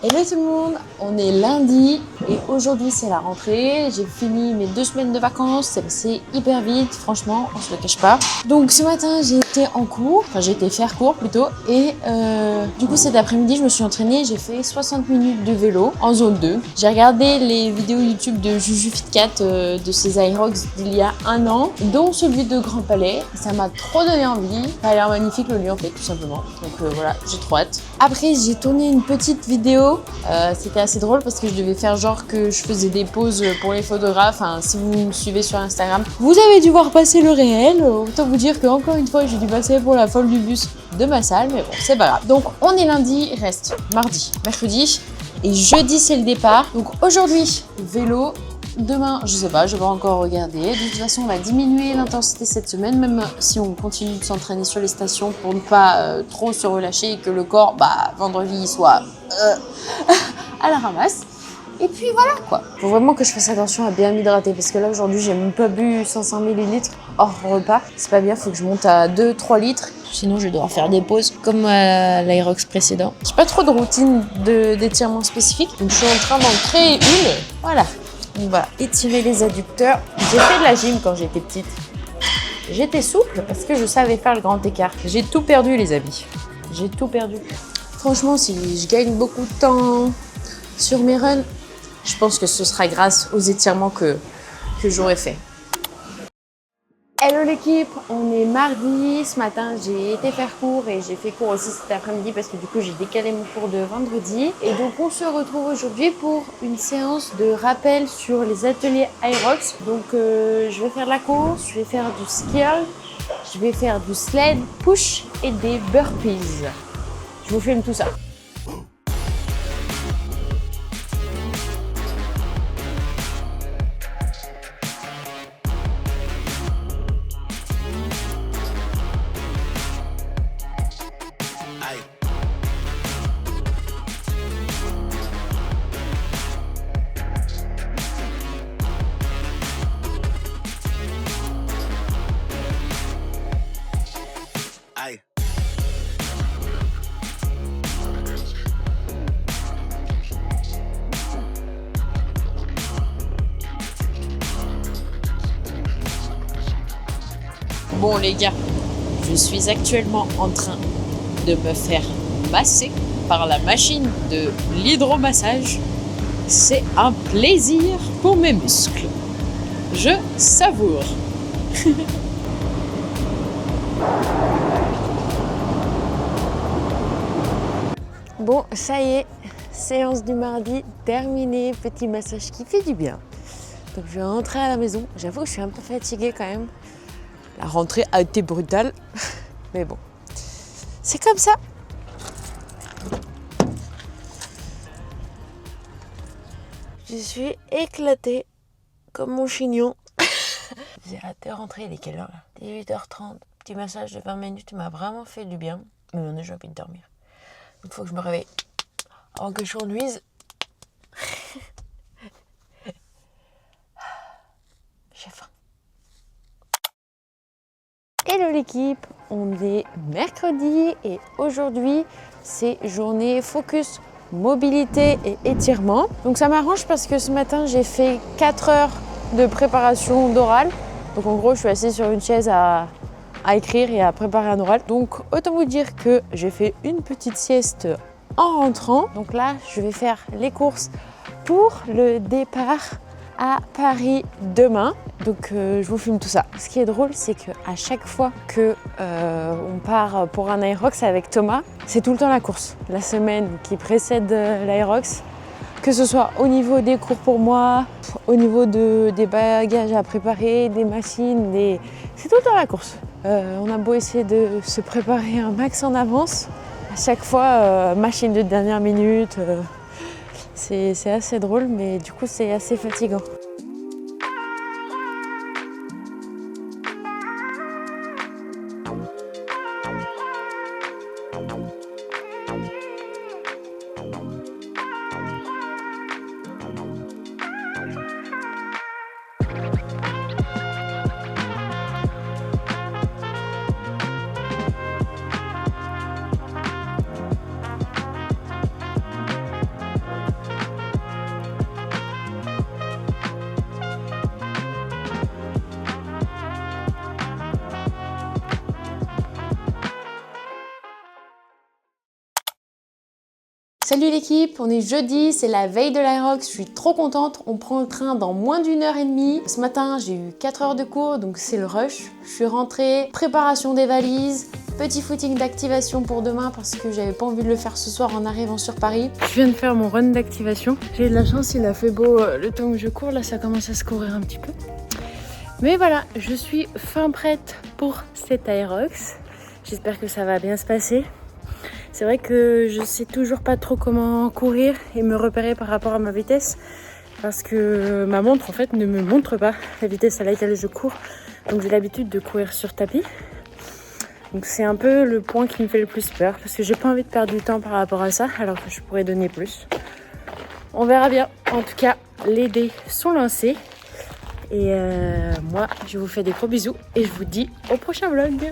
Hello tout le monde, on est lundi et aujourd'hui c'est la rentrée. J'ai fini mes 2 semaines de vacances, c'est passé hyper vite, franchement, on se le cache pas. Donc ce matin j'ai été en cours, enfin j'ai été faire cours plutôt et du coup cet après-midi je me suis entraînée, j'ai fait 60 minutes de vélo en zone 2. J'ai regardé les vidéos YouTube de Juju Fitcat de ses Aerox d'il y a un an, dont celui de Grand Palais. Ça m'a trop donné envie, ça a l'air magnifique le lieu en fait tout simplement. Donc voilà, j'ai trop hâte. Après j'ai tourné une petite vidéo. C'était assez drôle parce que je devais faire genre que je faisais des pauses pour les photographes. Enfin, si vous me suivez sur Instagram, vous avez dû voir passer le réel. Autant vous dire qu'encore une fois, j'ai dû passer pour la folle du bus de ma salle. Mais bon, c'est pas grave. Donc, on est lundi, il reste mardi, mercredi et jeudi, c'est le départ. Donc, aujourd'hui, vélo. Demain, je sais pas, je vais encore regarder. De toute façon, on va diminuer l'intensité cette semaine, même si on continue de s'entraîner sur les stations pour ne pas trop se relâcher et que le corps, vendredi, soit à la ramasse. Et puis voilà quoi. Faut vraiment que je fasse attention à bien m'hydrater parce que là aujourd'hui, j'ai même pas bu 500 ml hors repas. C'est pas bien, faut que je monte à 2-3 litres. Sinon, je vais devoir faire des pauses comme l'Aerox précédent. J'ai pas trop de routine d'étirement spécifique, donc je suis en train d'en créer une. Voilà. On va étirer les adducteurs. J'ai fait de la gym quand j'étais petite. J'étais souple parce que je savais faire le grand écart. J'ai tout perdu les amis. J'ai tout perdu. Franchement, si je gagne beaucoup de temps sur mes runs, je pense que ce sera grâce aux étirements que j'aurais fait. Hello l'équipe, on est mardi. Ce matin, j'ai été faire cours et j'ai fait cours aussi cet après-midi parce que du coup, j'ai décalé mon cours de vendredi. Et donc, on se retrouve aujourd'hui pour une séance de rappel sur les ateliers Aerox. Donc, je vais faire de la course, je vais faire du skill, je vais faire du sled push et des burpees. Je vous filme tout ça. Bon les gars, je suis actuellement en train de me faire masser par la machine de l'hydromassage. C'est un plaisir pour mes muscles. Je savoure. Bon, ça y est, séance du mardi terminée, petit massage qui fait du bien. Donc je vais rentrer à la maison. J'avoue que je suis un peu fatiguée quand même. La rentrée a été brutale, mais bon, c'est comme ça. Je suis éclatée comme mon chignon. J'ai raté rentrer, il est quelle heure là? 18h30, petit massage de 20 minutes m'a vraiment fait du bien. Mais maintenant j'ai envie de dormir. Il faut que je me réveille avant que je conduise. J'ai faim. Hello l'équipe, on est mercredi et aujourd'hui c'est journée focus mobilité et étirement. Donc ça m'arrange parce que ce matin j'ai fait 4 heures de préparation d'oral. Donc en gros je suis assise sur une chaise à écrire et à préparer un oral. Donc autant vous dire que j'ai fait une petite sieste en rentrant. Donc là je vais faire les courses pour le départ à Paris demain. Donc je vous filme tout ça. Ce qui est drôle, c'est qu'à chaque fois que on part pour un Aerox avec Thomas, c'est tout le temps la course. La semaine qui précède l'Aerox, que ce soit au niveau des cours pour moi, au niveau des bagages à préparer, des machines, c'est tout le temps la course. On a beau essayer de se préparer un max en avance, à chaque fois machine de dernière minute. C'est assez drôle, mais du coup c'est assez fatigant. Salut l'équipe, on est jeudi, c'est la veille de l'Aerox, je suis trop contente, on prend le train dans moins d'1 h 30. Ce matin j'ai eu 4 heures de cours, donc c'est le rush. Je suis rentrée, préparation des valises, petit footing d'activation pour demain parce que j'avais pas envie de le faire ce soir en arrivant sur Paris. Je viens de faire mon run d'activation, j'ai eu de la chance, il a fait beau le temps que je cours, là ça commence à se courir un petit peu. Mais voilà, je suis fin prête pour cet Aerox, j'espère que ça va bien se passer. C'est vrai que je sais toujours pas trop comment courir et me repérer par rapport à ma vitesse parce que ma montre en fait ne me montre pas la vitesse à laquelle je cours. Donc j'ai l'habitude de courir sur tapis. Donc c'est un peu le point qui me fait le plus peur parce que j'ai pas envie de perdre du temps par rapport à ça alors que je pourrais donner plus. On verra bien. En tout cas, les dés sont lancés et moi je vous fais des gros bisous et je vous dis au prochain vlog.